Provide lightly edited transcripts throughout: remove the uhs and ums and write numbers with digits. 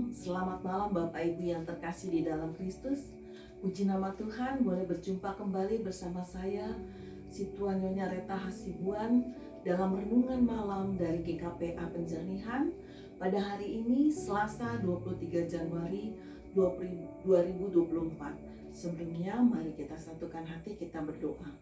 Selamat malam Bapak Ibu yang terkasih di dalam Kristus. Puji nama Tuhan, boleh berjumpa kembali bersama saya, Situan Nyonya Reta Hasibuan, dalam renungan malam dari GKPA Penjernihan pada hari ini Selasa 23 Januari 2024. Sebelumnya mari kita satukan hati, kita berdoa.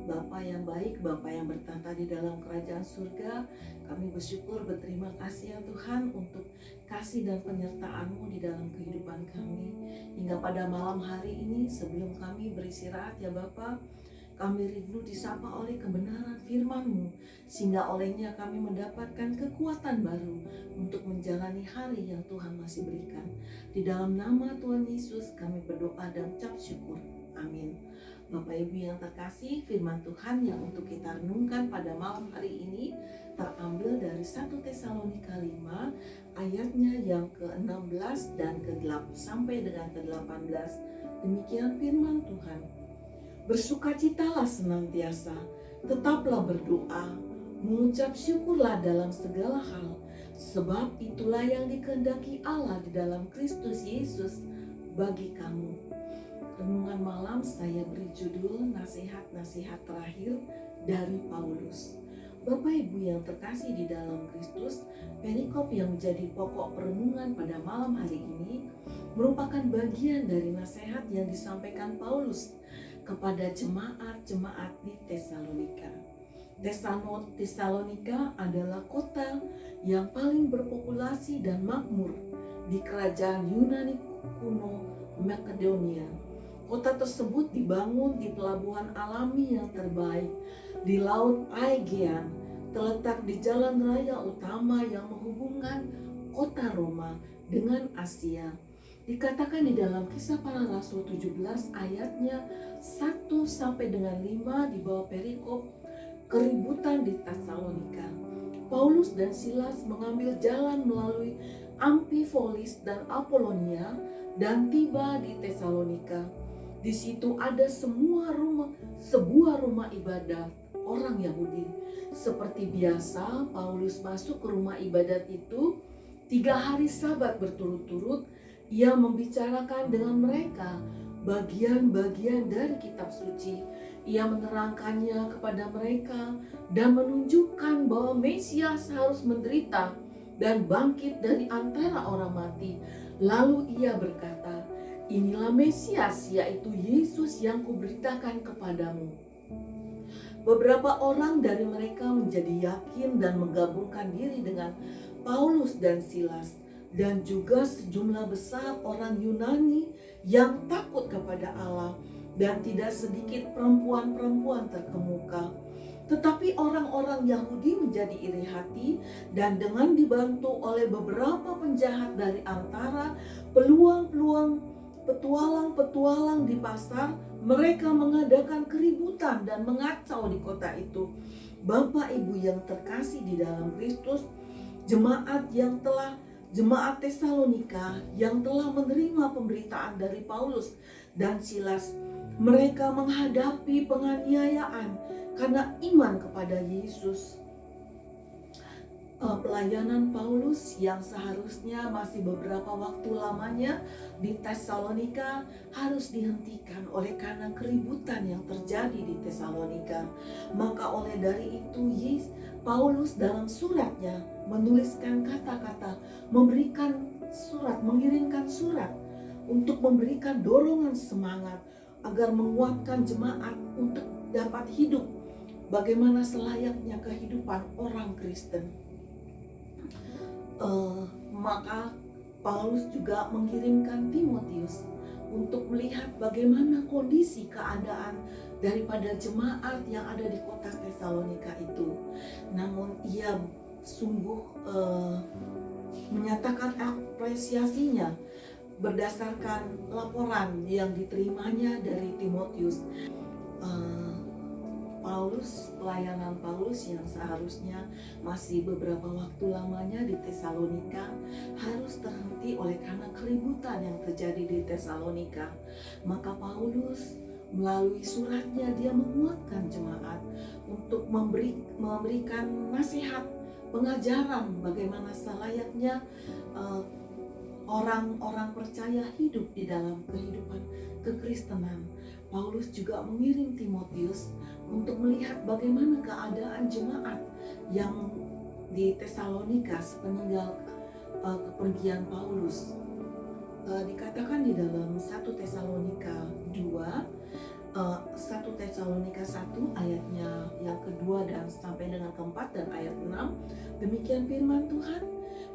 Bapa yang baik, Bapa yang bertahta di dalam kerajaan surga, kami bersyukur, berterima kasih ya Tuhan untuk kasih dan penyertaan-Mu di dalam kehidupan kami. Hingga pada malam hari ini sebelum kami beristirahat ya Bapa, kami rindu disapa oleh kebenaran firman-Mu, sehingga olehnya kami mendapatkan kekuatan baru untuk menjalani hari yang Tuhan masih berikan. Di dalam nama Tuhan Yesus kami berdoa dan ucap syukur. Amin. Bapak Ibu yang terkasih, firman Tuhan yang untuk kita renungkan pada malam hari ini terambil dari 1 Tesalonika 5 ayatnya yang ke-16 dan ke-8 sampai dengan ke-18. Demikian firman Tuhan. Bersukacitalah senantiasa, tetaplah berdoa, mengucap syukurlah dalam segala hal, sebab itulah yang dikehendaki Allah di dalam Kristus Yesus bagi kamu. Renungan malam saya beri judul nasihat-nasihat terakhir dari Paulus. Bapak Ibu yang terkasih di dalam Kristus, perikop yang menjadi pokok perenungan pada malam hari ini merupakan bagian dari nasihat yang disampaikan Paulus kepada jemaat-jemaat di Tesalonika. Tesalonika adalah kota yang paling berpopulasi dan makmur di kerajaan Yunani kuno Makedonia. Kota tersebut dibangun di pelabuhan alami yang terbaik di Laut Aegean, terletak di jalan raya utama yang menghubungkan kota Roma dengan Asia. Dikatakan di dalam Kisah Para Rasul 17 ayatnya 1 sampai dengan 5 di bawah perikop keributan di Tesalonika. Paulus dan Silas mengambil jalan melalui Amfipolis dan Apolonia dan tiba di Tesalonika. Di situ ada sebuah rumah ibadat orang Yahudi. Seperti biasa, Paulus masuk ke rumah ibadat itu 3 hari Sabat berturut-turut. Ia membicarakan dengan mereka bagian-bagian dari kitab suci. Ia menerangkannya kepada mereka dan menunjukkan bahwa Mesias harus menderita dan bangkit dari antara orang mati. Lalu ia berkata, "Inilah Mesias, yaitu Yesus yang kuberitakan kepadamu." Beberapa orang dari mereka menjadi yakin dan menggabungkan diri dengan Paulus dan Silas, dan juga sejumlah besar orang Yunani yang takut kepada Allah, dan tidak sedikit perempuan-perempuan terkemuka. Tetapi orang-orang Yahudi menjadi iri hati, dan dengan dibantu oleh beberapa penjahat dari antara petualang di pasar, mereka mengadakan keributan dan mengacau di kota itu. Bapak Ibu yang terkasih di dalam Kristus, Jemaat Tesalonika yang telah menerima pemberitaan dari Paulus dan Silas, mereka menghadapi penganiayaan karena iman kepada Yesus. Pelayanan Paulus yang seharusnya masih beberapa waktu lamanya di Tesalonika harus dihentikan oleh karena keributan yang terjadi di Tesalonika. Maka oleh dari itu Paulus dalam suratnya menuliskan kata-kata, mengirimkan surat untuk memberikan dorongan semangat agar menguatkan jemaat untuk dapat hidup bagaimana selayaknya kehidupan orang Kristen. Maka Paulus juga mengirimkan Timotius untuk melihat bagaimana kondisi keadaan daripada jemaat yang ada di kota Tesalonika itu. Namun ia sungguh menyatakan apresiasinya berdasarkan laporan yang diterimanya dari Timotius. Pelayanan Paulus yang seharusnya masih beberapa waktu lamanya di Tesalonika harus terhenti oleh karena keributan yang terjadi di Tesalonika. Maka Paulus melalui suratnya dia menguatkan jemaat untuk memberikan nasihat, pengajaran bagaimana selayaknya orang-orang percaya hidup di dalam kehidupan kekristenan, Paulus juga mengirim Timotius untuk melihat bagaimana keadaan jemaat yang di Tesalonika sepeninggal kepergian Paulus. Dikatakan di dalam 1 Tesalonika 1 ayatnya yang kedua dan sampai dengan keempat dan ayat 6, demikian firman Tuhan,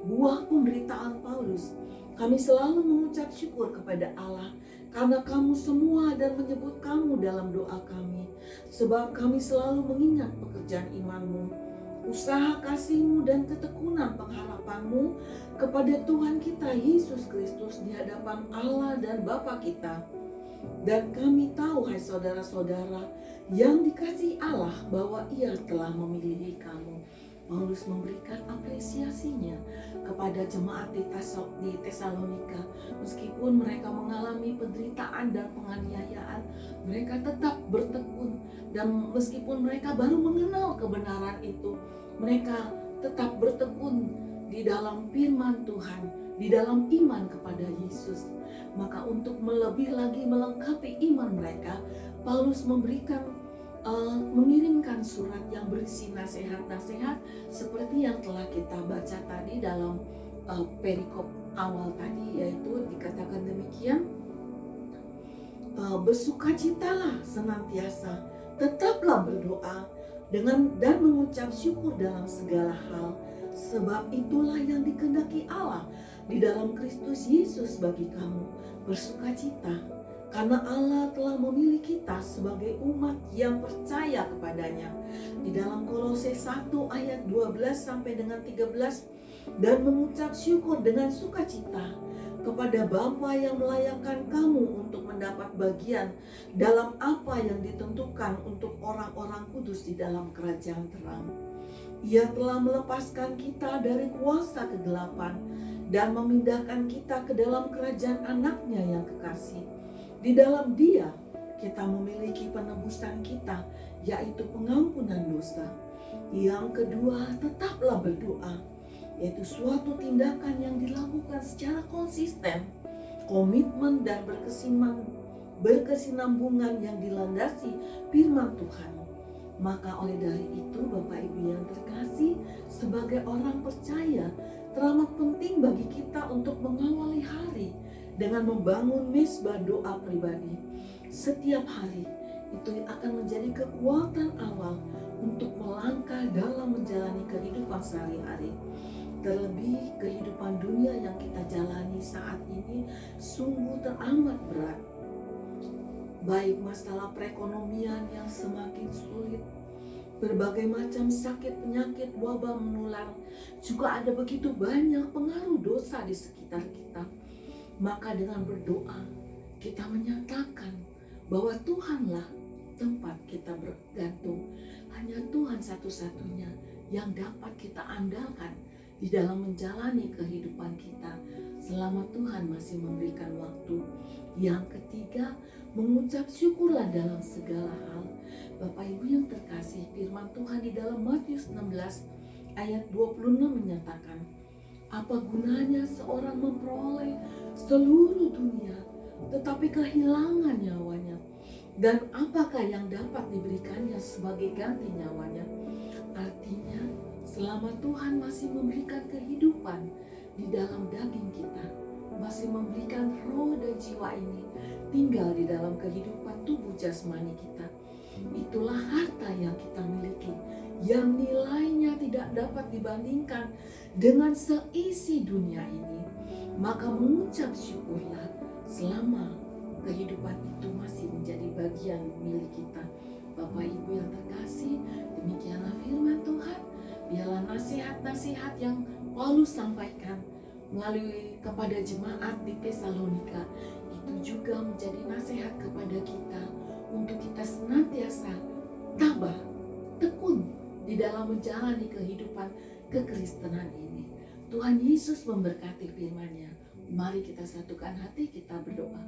buah pemberitaan Paulus, kami selalu mengucap syukur kepada Allah karena kamu semua dan menyebut kamu dalam doa kami, sebab kami selalu mengingat pekerjaan imanmu, usaha kasihmu dan ketekunan pengharapanmu kepada Tuhan kita Yesus Kristus di hadapan Allah dan Bapa kita. Dan kami tahu, hai saudara-saudara yang dikasihi Allah, bahwa Ia telah memilih kamu. Paulus memberikan apresiasinya kepada jemaat di Tesalonika. Meskipun mereka mengalami penderitaan dan penganiayaan, mereka tetap bertekun. Dan meskipun mereka baru mengenal kebenaran itu, mereka tetap bertekun di dalam firman Tuhan, di dalam iman kepada Yesus. Maka untuk lebih lagi melengkapi iman mereka, Paulus mengirimkan surat yang berisi nasihat-nasihat seperti yang telah kita baca tadi dalam perikop awal tadi, yaitu dikatakan demikian, bersukacitalah senantiasa, tetaplah berdoa dan mengucap syukur dalam segala hal, sebab itulah yang dikehendaki Allah di dalam Kristus Yesus bagi kamu. Bersukacita karena Allah telah memilih kita sebagai umat yang percaya kepadanya. Di dalam Kolose 1 ayat 12 sampai dengan 13, dan mengucap syukur dengan sukacita kepada Bapa yang melayakkan kamu untuk mendapat bagian dalam apa yang ditentukan untuk orang-orang kudus di dalam kerajaan terang. Ia telah melepaskan kita dari kuasa kegelapan dan memindahkan kita ke dalam kerajaan anaknya yang kekasih. Di dalam Dia kita memiliki penebusan kita, yaitu pengampunan dosa. Yang kedua, tetaplah berdoa, yaitu suatu tindakan yang dilakukan secara konsisten, komitmen dan berkesinambungan yang dilandasi firman Tuhan. Maka oleh dari itu, Bapak Ibu yang terkasih, sebagai orang percaya, teramat penting bagi kita untuk mengawali hari dengan membangun mezbah doa pribadi. Setiap hari itu akan menjadi kekuatan awal untuk melangkah dalam menjalani kehidupan sehari-hari. Terlebih kehidupan dunia yang kita jalani saat ini sungguh teramat berat. Baik masalah perekonomian yang semakin sulit, berbagai macam sakit, penyakit, wabah menular, juga ada begitu banyak pengaruh dosa di sekitar kita. Maka dengan berdoa, kita menyatakan bahwa Tuhanlah tempat kita bergantung. Hanya Tuhan satu-satunya yang dapat kita andalkan di dalam menjalani kehidupan kita selama Tuhan masih memberikan waktu. Yang ketiga, mengucap syukurlah dalam segala hal. Bapak Ibu yang terkasih, firman Tuhan di dalam Matius 16 ayat 26 menyatakan, apa gunanya seorang memperoleh seluruh dunia tetapi kehilangan nyawanya, dan apakah yang dapat diberikannya sebagai ganti nyawanya? Artinya, selama Tuhan masih memberikan kehidupan di dalam daging kita, masih memberikan roh dan jiwa ini tinggal di dalam kehidupan tubuh jasmani kita, itulah harta yang kita miliki, yang nilainya tidak dapat dibandingkan dengan seisi dunia ini. Maka mengucap syukurlah selama kehidupan itu masih menjadi bagian milik kita. Bapak Ibu yang terkasih, demikianlah firman Tuhan. Biarlah nasihat-nasihat yang Paulus sampaikan melalui kepada jemaat di Tesalonika itu juga menjadi nasihat kepada kita untuk kita senantiasa tabah, tekun di dalam menjalani kehidupan kekristenan ini. Tuhan Yesus memberkati firman-Nya. Mari kita satukan hati, kita berdoa.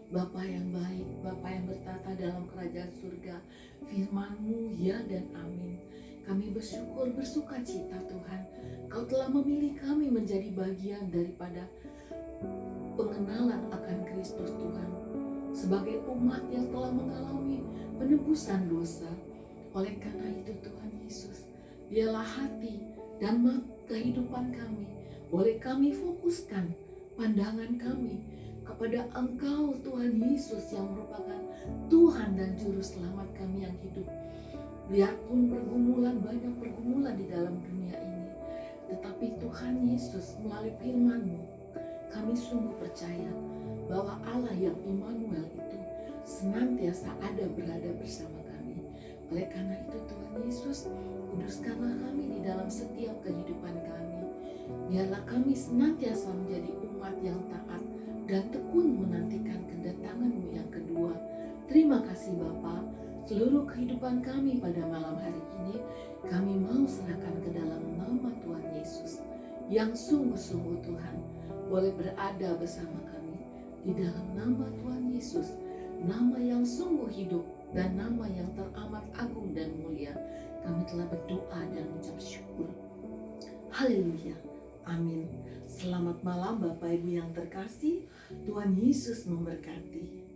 Bapa yang baik, Bapa yang bertata dalam kerajaan surga, firman-Mu ya dan amin. Kami bersyukur, bersuka cita Tuhan, Kau telah memilih kami menjadi bagian daripada pengenalan akan Kristus Tuhan sebagai umat yang telah mengalami penebusan dosa. Oleh karena itu Tuhan Yesus, biarlah hati dan kehidupan kami, boleh kami fokuskan pandangan kami kepada Engkau Tuhan Yesus yang merupakan Tuhan dan Juru Selamat kami yang hidup. Biarpun banyak pergumulan di dalam dunia ini, tetapi Tuhan Yesus melalui firman-Mu, kami sungguh percaya bahwa Allah yang Immanuel itu senantiasa berada bersama kami. Oleh karena itu Tuhan Yesus, kuduskanlah kami di dalam setiap kehidupan kami. Biarlah kami senantiasa menjadi umat yang taat dan tekun menantikan kedatangan-Mu yang kedua. Terima kasih Bapa, seluruh kehidupan kami pada malam hari ini kami mau serahkan ke dalam nama Tuhan Yesus yang sungguh-sungguh Tuhan boleh berada bersama kami. Di dalam nama Tuhan Yesus, nama yang sungguh hidup dan nama yang teramat agung dan mulia, kami telah berdoa dan mengucap syukur. Haleluya. Amin. Selamat malam Bapak Ibu yang terkasih. Tuhan Yesus memberkati.